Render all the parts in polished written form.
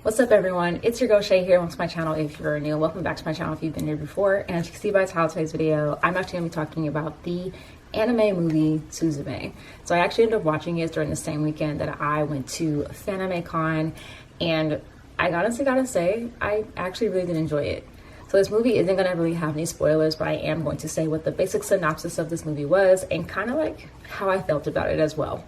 What's up everyone, it's your girl Shay here. Welcome to my channel if you're new. Welcome back to my channel if you've been here before. And as you can see by the title of today's video, I'm actually going to be talking about the anime movie Suzume. So I actually ended up watching it during the same weekend that I went to FanimeCon, and I honestly gotta say, I actually really did enjoy it. So this movie isn't going to really have any spoilers, but I am going to say what the basic synopsis of this movie was and kind of like how I felt about it as well.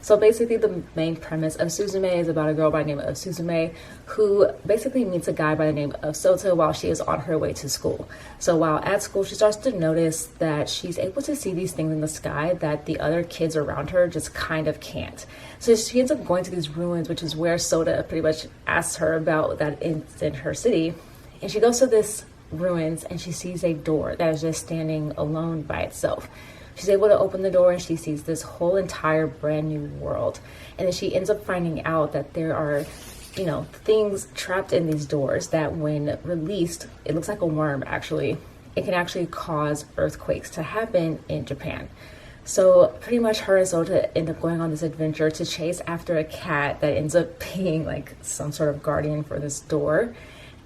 So basically the main premise of Suzume is about a girl by the name of Suzume who basically meets a guy by the name of Sota while she is on her way to school. So while at school, she starts to notice that she's able to see these things in the sky that the other kids around her just kind of can't. So she ends up going to these ruins, which is where Sota pretty much asks her about that in her city. And she goes to this ruins and she sees a door that is just standing alone by itself. She's able to open the door and she sees this whole entire brand new world. And then she ends up finding out that there are, things trapped in these doors that when released, it looks like a worm actually. It can actually cause earthquakes to happen in Japan. So pretty much her and Sota end up going on this adventure to chase after a cat that ends up being like some sort of guardian for this door.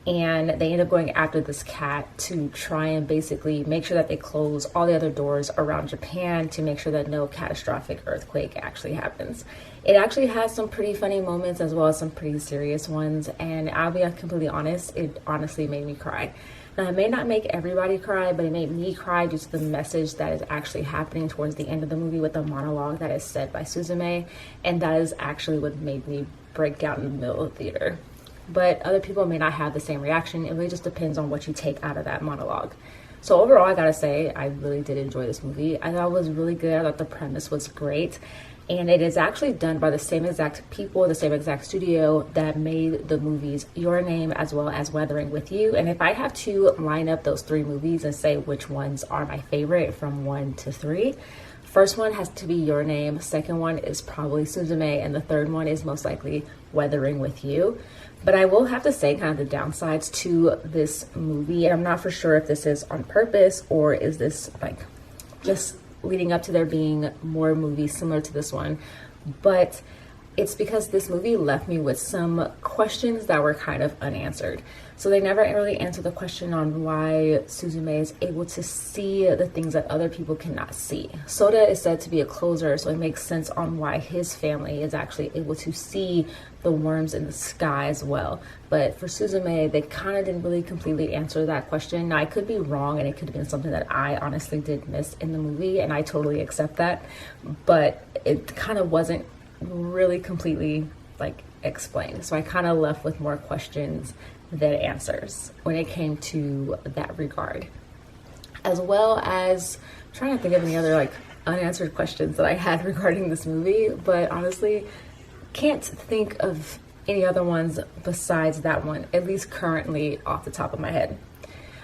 And they end up going after this cat to try and basically make sure that they close all the other doors around Japan to make sure that no catastrophic earthquake actually happens. It actually has some pretty funny moments as well as some pretty serious ones, and I'll be completely honest, it honestly made me cry. Now, it may not make everybody cry, but it made me cry due to the message that is actually happening towards the end of the movie with the monologue that is said by Suzume, and that is actually what made me break down in the middle of the theater. But other people may not have the same reaction. It really just depends on what you take out of that monologue. So overall, I gotta say, I really did enjoy this movie. I thought it was really good. I thought the premise was great. And it is actually done by the same exact people, the same exact studio that made the movies Your Name as well as Weathering With You. And if I have to line up those three movies and say which ones are my favorite from 1 to 3, first one has to be Your Name, second one is probably Suzume, and the third one is most likely Weathering With You. But I will have to say kind of the downsides to this movie, and I'm not for sure if this is on purpose or is this like just leading up to there being more movies similar to this one, but it's because this movie left me with some questions that were kind of unanswered. So they never really answered the question on why Suzume is able to see the things that other people cannot see. Sota is said to be a closer, so it makes sense on why his family is actually able to see the worms in the sky as well. But for Suzume, they kind of didn't really completely answer that question. Now, I could be wrong, and it could have been something that I honestly did miss in the movie, and I totally accept that. But it kind of wasn't really completely like explained. So I kind of left with more questions than answers when it came to that regard. As well as trying to think of any other like unanswered questions that I had regarding this movie, but honestly can't think of any other ones besides that one, at least currently off the top of my head.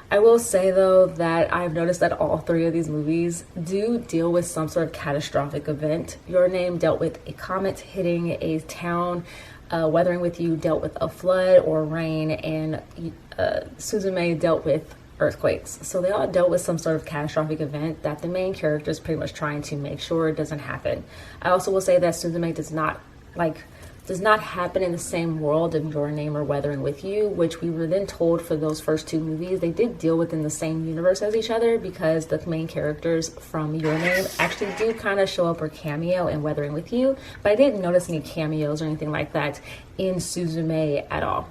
I will say though that I've noticed that all three of these movies do deal with some sort of catastrophic event. Your Name dealt with a comet hitting a town, Weathering With You dealt with a flood or rain, and Suzume dealt with earthquakes. So they all dealt with some sort of catastrophic event that the main character is pretty much trying to make sure it doesn't happen. I also will say that Suzume does not happen in the same world of Your Name or Weathering With You, which we were then told for those first two movies. They did deal within the same universe as each other because the main characters from Your Name actually do kind of show up or cameo in Weathering With You, but I didn't notice any cameos or anything like that in Suzume at all.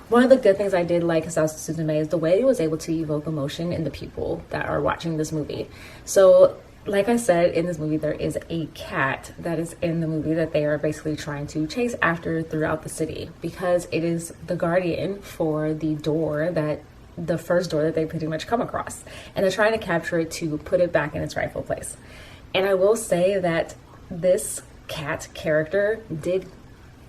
One of the good things I did like about Suzume is the way it was able to evoke emotion in the people that are watching this movie. So like I said, in this movie, there is a cat that is in the movie that they are basically trying to chase after throughout the city because it is the guardian for the first door that they pretty much come across. And they're trying to capture it to put it back in its rightful place. And I will say that this cat character did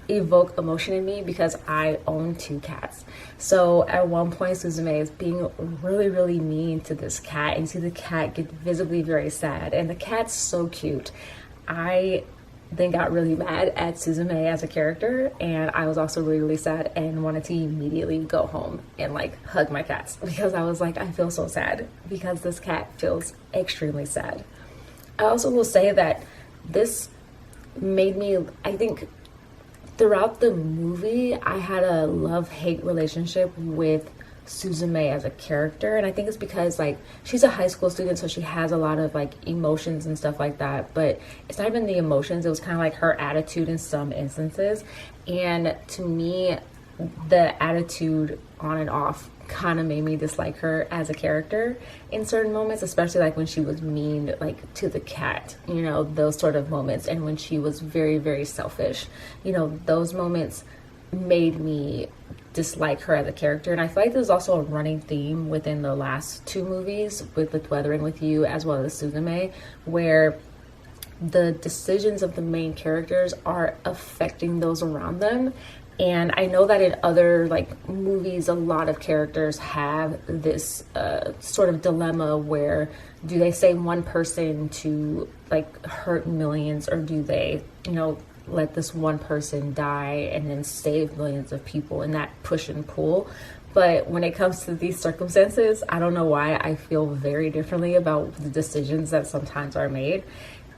evoke emotion in me because I own 2 cats. So at one point Suzume is being really, really mean to this cat, and you see the cat get visibly very sad, and the cat's so cute. I then got really mad at Suzume as a character, and I was also really, really sad and wanted to immediately go home and like hug my cats because I was like, I feel so sad because this cat feels extremely sad. I also will say that this made me, I think, throughout the movie, I had a love-hate relationship with Suzume as a character, and I think it's because like she's a high school student, so she has a lot of like emotions and stuff like that, but it's not even the emotions, it was kind of like her attitude in some instances. And to me, the attitude on and off kind of made me dislike her as a character in certain moments, especially like when she was mean like to the cat, you know, those sort of moments, and when she was very, very selfish, you know, those moments made me dislike her as a character. And I feel like there's also a running theme within the last two movies with Weathering with You as well as Suzume, where the decisions of the main characters are affecting those around them. And I know that in other like movies, a lot of characters have this sort of dilemma where do they say one person to like hurt millions, or do they, you know, let this one person die and then save millions of people, and that push and pull. But when it comes to these circumstances, I don't know why I feel very differently about the decisions that sometimes are made.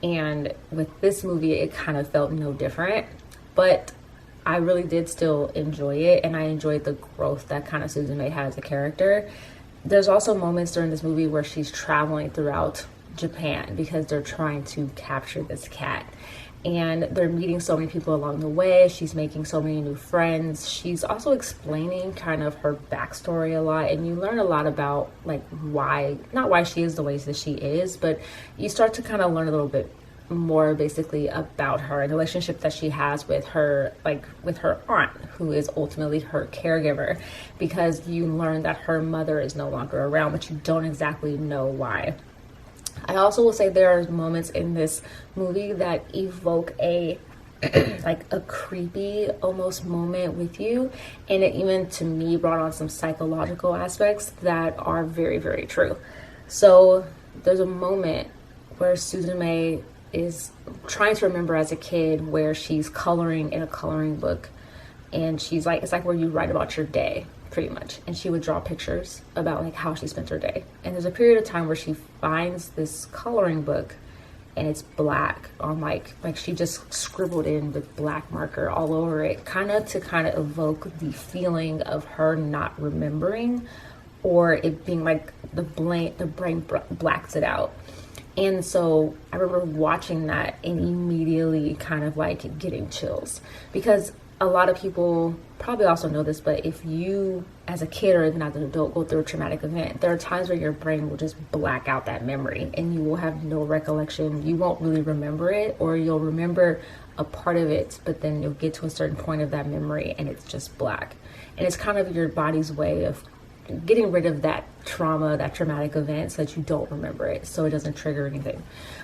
And with this movie, it kind of felt no different. But I really did still enjoy it, and I enjoyed the growth that kind of Suzume had as a character. There's also moments during this movie where she's traveling throughout Japan because they're trying to capture this cat. And they're meeting so many people along the way. She's making so many new friends. She's also explaining kind of her backstory a lot, and you learn a lot about like why, not why she is the way that she is, but you start to kind of learn a little bit more basically about her and the relationship that she has with her, like with her aunt, who is ultimately her caregiver, because you learn that her mother is no longer around, but you don't exactly know why. I also will say there are moments in this movie that evoke a like a creepy almost moment with you, and it even to me brought on some psychological aspects that are very, very true. So there's a moment where Suzume is trying to remember as a kid, where she's coloring in a coloring book, and she's like, it's like where you write about your day pretty much, and she would draw pictures about like how she spent her day. And there's a period of time where she finds this coloring book and it's black on like she just scribbled in with black marker all over it, kind of evoke the feeling of her not remembering, or it being like the brain blacks it out. And so I remember watching that and immediately kind of like getting chills, because a lot of people probably also know this, but if you as a kid or even as an adult go through a traumatic event, there are times where your brain will just black out that memory and you will have no recollection. You won't really remember it, or you'll remember a part of it, but then you'll get to a certain point of that memory and it's just black. And it's kind of your body's way of getting rid of that trauma, that traumatic event, so that you don't remember it, so it doesn't trigger anything.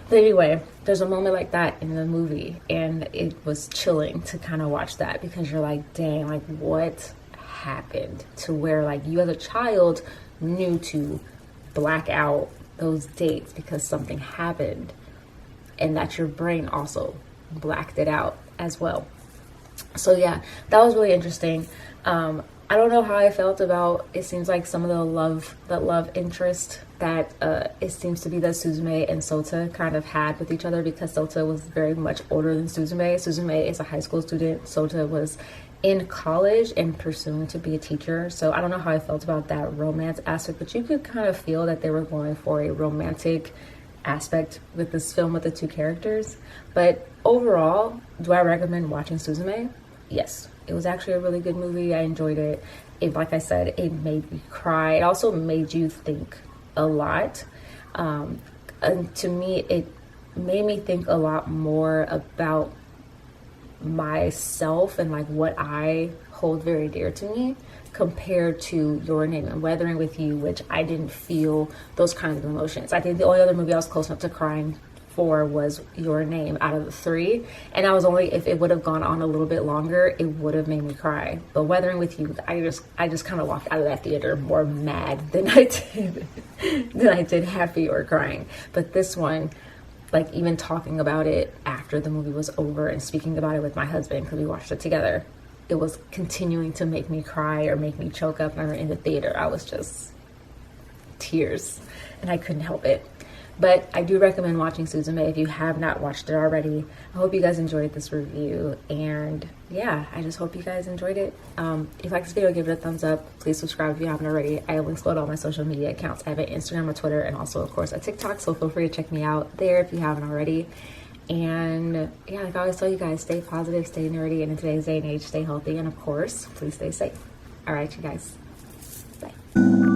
But anyway, there's a moment like that in the movie, and it was chilling to kind of watch that, because you're like, dang, like what happened to where like you as a child knew to black out those dates because something happened, and that your brain also blacked it out as well. So yeah, that was really interesting. I don't know how I felt about, it seems like some of the love interest that it seems to be that Suzume and Sota kind of had with each other, because Sota was very much older than Suzume. Suzume is a high school student. Sota was in college and pursuing to be a teacher. So I don't know how I felt about that romance aspect, but you could kind of feel that they were going for a romantic aspect with this film with the two characters. But overall, do I recommend watching Suzume? Yes. It was actually a really good movie. I enjoyed it. Like I said, it made me cry. It also made you think a lot. And to me, it made me think a lot more about myself and like what I hold very dear to me, compared to Your Name and Weathering with You, which I didn't feel those kinds of emotions. I think the only other movie I was close enough to crying for was Your Name out of the three, and I was only, if it would have gone on a little bit longer, it would have made me cry. But Weathering with You, I just kind of walked out of that theater more mad than I did happy or crying. But this one, like even talking about it after the movie was over and speaking about it with my husband, because we watched it together, it was continuing to make me cry or make me choke up. And I were in the theater, I was just tears, and I couldn't help it. But I do recommend watching Suzume if you have not watched it already. I hope you guys enjoyed this review, and yeah, I just hope you guys enjoyed it. If you like this video, give it a thumbs up. Please subscribe if you haven't already. I have links below to all my social media accounts. I have an Instagram, a Twitter, and also, of course, a TikTok, so feel free to check me out there if you haven't already. And yeah, like I always tell you guys, stay positive, stay nerdy, and in today's day and age, stay healthy, and of course, please stay safe. All right, you guys. Bye.